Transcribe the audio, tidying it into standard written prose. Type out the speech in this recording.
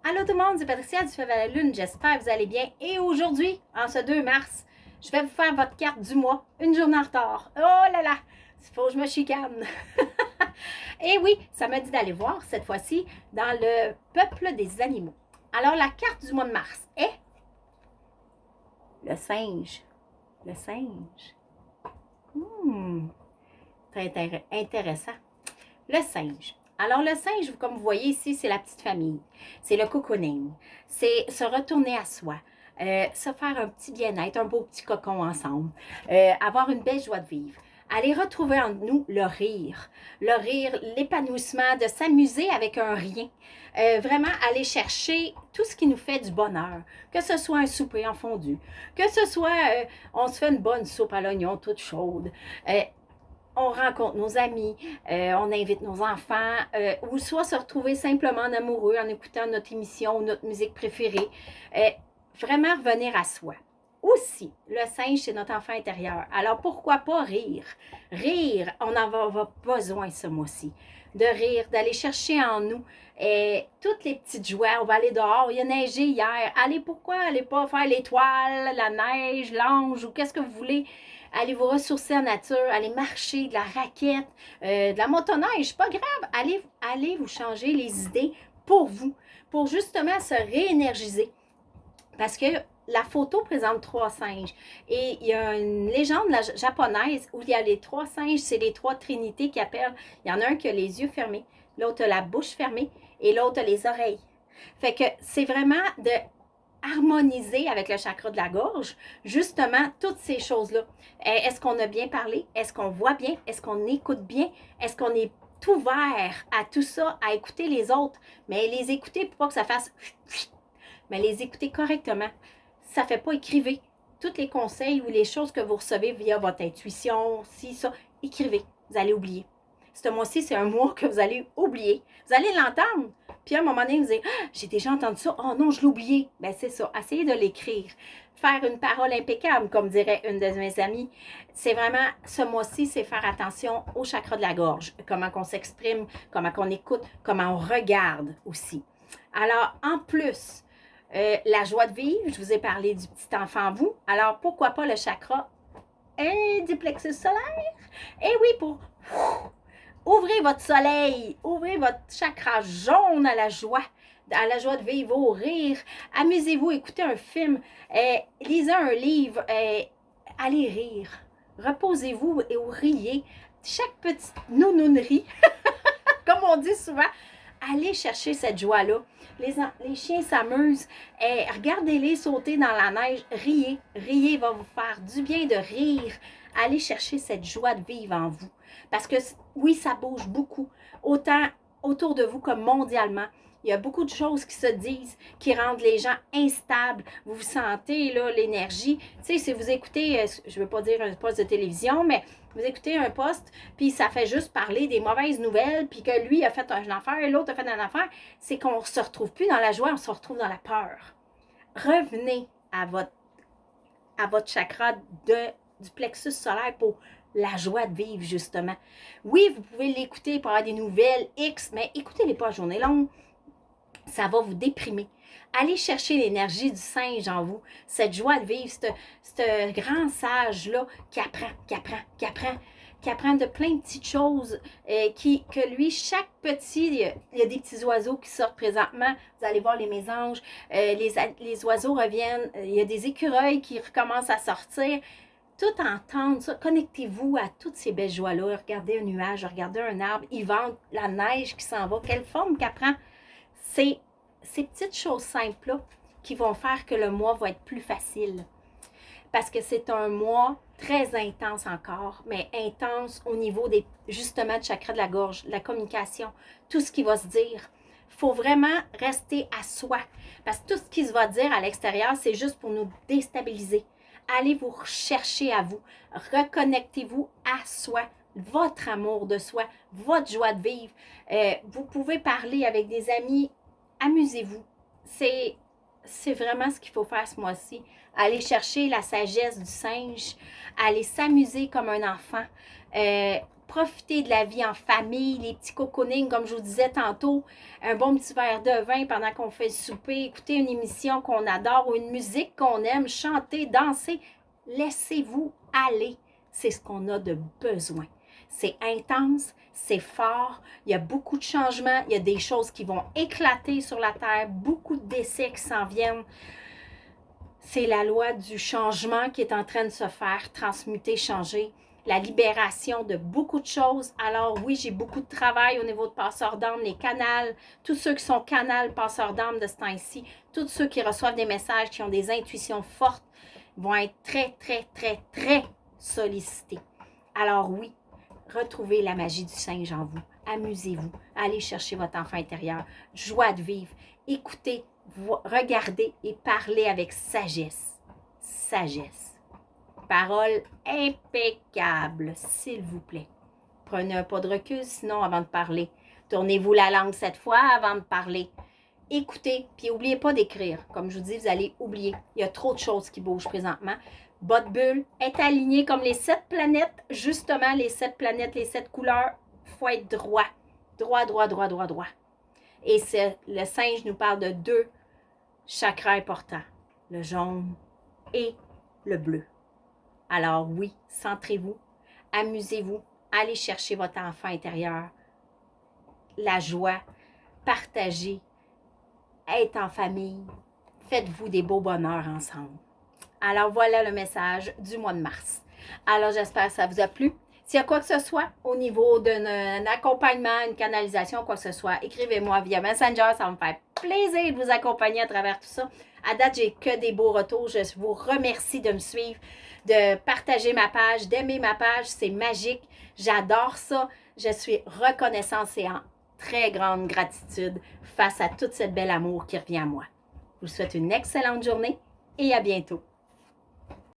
Allô tout le monde, c'est Patricia du Feu à la Lune, j'espère que vous allez bien. Et aujourd'hui, en ce 2 mars, je vais vous faire votre carte du mois, une journée en retard. Oh là là, il faut que je me chicane. Et oui, ça m'a dit d'aller voir cette fois-ci dans le peuple des animaux. Alors la carte du mois de mars est le singe. Le singe. Très intéressant. Le singe. Alors, le singe, comme vous voyez ici, c'est la petite famille. C'est le cocooning. C'est se retourner à soi. Se faire un petit bien-être, un beau petit cocon ensemble. Avoir une belle joie de vivre. Aller retrouver en nous le rire, l'épanouissement, de s'amuser avec un rien. Vraiment aller chercher tout ce qui nous fait du bonheur. Que ce soit un souper en fondu, que ce soit on se fait une bonne soupe à l'oignon toute chaude. On rencontre nos amis, on invite nos enfants, ou soit se retrouver simplement en amoureux en écoutant notre émission ou notre musique préférée. Vraiment revenir à soi. Aussi, le singe, c'est notre enfant intérieur. Alors, pourquoi pas rire? Rire, on en va avoir besoin ce mois-ci. De rire, d'aller chercher en nous toutes les petites joies. On va aller dehors, il a neigé hier. Pourquoi allez pas faire l'étoile, la neige, l'ange ou qu'est-ce que vous voulez? Allez vous ressourcer en nature, allez marcher, de la raquette, de la motoneige, pas grave. Allez vous changer les idées pour vous, pour justement se réénergiser. Parce que la photo présente 3 singes. Et il y a une légende japonaise où il y a les 3 singes, c'est les 3 trinités qui appellent. Il y en a un qui a les yeux fermés, l'autre a la bouche fermée et l'autre a les oreilles. Fait que c'est vraiment de harmoniser avec le chakra de la gorge, justement, toutes ces choses-là. Est-ce qu'on a bien parlé? Est-ce qu'on voit bien? Est-ce qu'on écoute bien? Est-ce qu'on est ouvert à tout ça, à écouter les autres? Mais les écouter pour pas que ça fasse... Mais les écouter correctement. Ça ne fait pas écrivez. Tous les conseils ou les choses que vous recevez via votre intuition, si, ça, écrivez. Vous allez oublier. Ce mois-ci, c'est un mois que vous allez oublier. Vous allez l'entendre. Puis à un moment donné, vous allez ah, j'ai déjà entendu ça. Oh non, je l'ai oublié. Ben c'est ça. Essayez de l'écrire. Faire une parole impeccable, comme dirait une de mes amies. C'est vraiment, ce mois-ci, c'est faire attention au chakra de la gorge. Comment on s'exprime, comment on écoute, comment on regarde aussi. Alors, en plus, la joie de vivre, je vous ai parlé du petit enfant en vous. Alors, pourquoi pas le chakra du plexus solaire? Et oui, pour ouvrez votre soleil, ouvrez votre chakra jaune à la joie de vivre, au rire. Amusez-vous, écoutez un film, lisez un livre, allez rire. Reposez-vous et riez. Chaque petite nounounerie, comme on dit souvent, allez chercher cette joie-là. Les chiens s'amusent. Regardez-les sauter dans la neige. Riez. Riez va vous faire du bien de rire. Allez chercher cette joie de vivre en vous. Parce que oui, ça bouge beaucoup. Autant autour de vous comme mondialement. Il y a beaucoup de choses qui se disent, qui rendent les gens instables. Vous vous sentez, là, l'énergie. Tu sais, si vous écoutez, je ne veux pas dire un poste de télévision, mais vous écoutez un poste, puis ça fait juste parler des mauvaises nouvelles, puis que lui a fait un affaire et l'autre a fait une affaire, c'est qu'on ne se retrouve plus dans la joie, on se retrouve dans la peur. Revenez à votre chakra du plexus solaire pour la joie de vivre, justement. Oui, vous pouvez l'écouter pour avoir des nouvelles X, mais écoutez-les pas à journée longue. Ça va vous déprimer. Allez chercher l'énergie du singe en vous, cette joie de vivre, ce grand sage-là qui apprend de plein de petites choses, que lui, chaque petit, il y a des petits oiseaux qui sortent présentement, vous allez voir les mésanges, les oiseaux reviennent, il y a des écureuils qui recommencent à sortir, tout entendre ça, connectez-vous à toutes ces belles joies-là, regardez un nuage, regardez un arbre, il vente, la neige qui s'en va, quelle forme qu'elle prend. C'est ces petites choses simples-là qui vont faire que le mois va être plus facile. Parce que c'est un mois très intense encore, mais intense au niveau justement du chakra de la gorge, de la communication, tout ce qui va se dire. Il faut vraiment rester à soi. Parce que tout ce qui se va dire à l'extérieur, c'est juste pour nous déstabiliser. Allez vous rechercher à vous. Reconnectez-vous à soi. Votre amour de soi, votre joie de vivre. Vous pouvez parler avec des amis. Amusez-vous. C'est vraiment ce qu'il faut faire ce mois-ci. Aller chercher la sagesse du singe, aller s'amuser comme un enfant, profiter de la vie en famille, les petits cocooning, comme je vous disais tantôt, un bon petit verre de vin pendant qu'on fait le souper, écouter une émission qu'on adore ou une musique qu'on aime, chanter, danser. Laissez-vous aller. C'est ce qu'on a de besoin. C'est intense, c'est fort, il y a beaucoup de changements, il y a des choses qui vont éclater sur la Terre, beaucoup de décès qui s'en viennent. C'est la loi du changement qui est en train de se faire, transmuter, changer. La libération de beaucoup de choses. Alors oui, j'ai beaucoup de travail au niveau de passeurs d'âme, les canals, tous ceux qui sont canals passeurs d'âme de ce temps-ci, tous ceux qui reçoivent des messages, qui ont des intuitions fortes, vont être très, très, très, très sollicités. Alors oui, retrouvez la magie du singe en vous. Amusez-vous. Allez chercher votre enfant intérieur. Joie de vivre. Écoutez, regardez et parlez avec sagesse. Sagesse. Parole impeccable, s'il vous plaît. Prenez un pas de recul, sinon, avant de parler. Tournez-vous la langue 7 fois avant de parler. Écoutez, puis n'oubliez pas d'écrire. Comme je vous dis, vous allez oublier. Il y a trop de choses qui bougent présentement. Votre bulle est alignée comme les 7 planètes. Justement, les 7 planètes, les 7 couleurs, il faut être droit. Droit, droit, droit, droit, droit. Et le singe nous parle de 2 chakras importants. Le jaune et le bleu. Alors oui, centrez-vous, amusez-vous, allez chercher votre enfant intérieur, la joie, partagez, être en famille, faites-vous des beaux bonheurs ensemble. Alors voilà le message du mois de mars. Alors j'espère que ça vous a plu. S'il y a quoi que ce soit au niveau d'un accompagnement, une canalisation, quoi que ce soit, écrivez-moi via Messenger, ça va me faire plaisir de vous accompagner à travers tout ça. À date, j'ai que des beaux retours. Je vous remercie de me suivre, de partager ma page, d'aimer ma page. C'est magique. J'adore ça. Je suis reconnaissante et en très grande gratitude face à tout ce bel amour qui revient à moi. Je vous souhaite une excellente journée et à bientôt.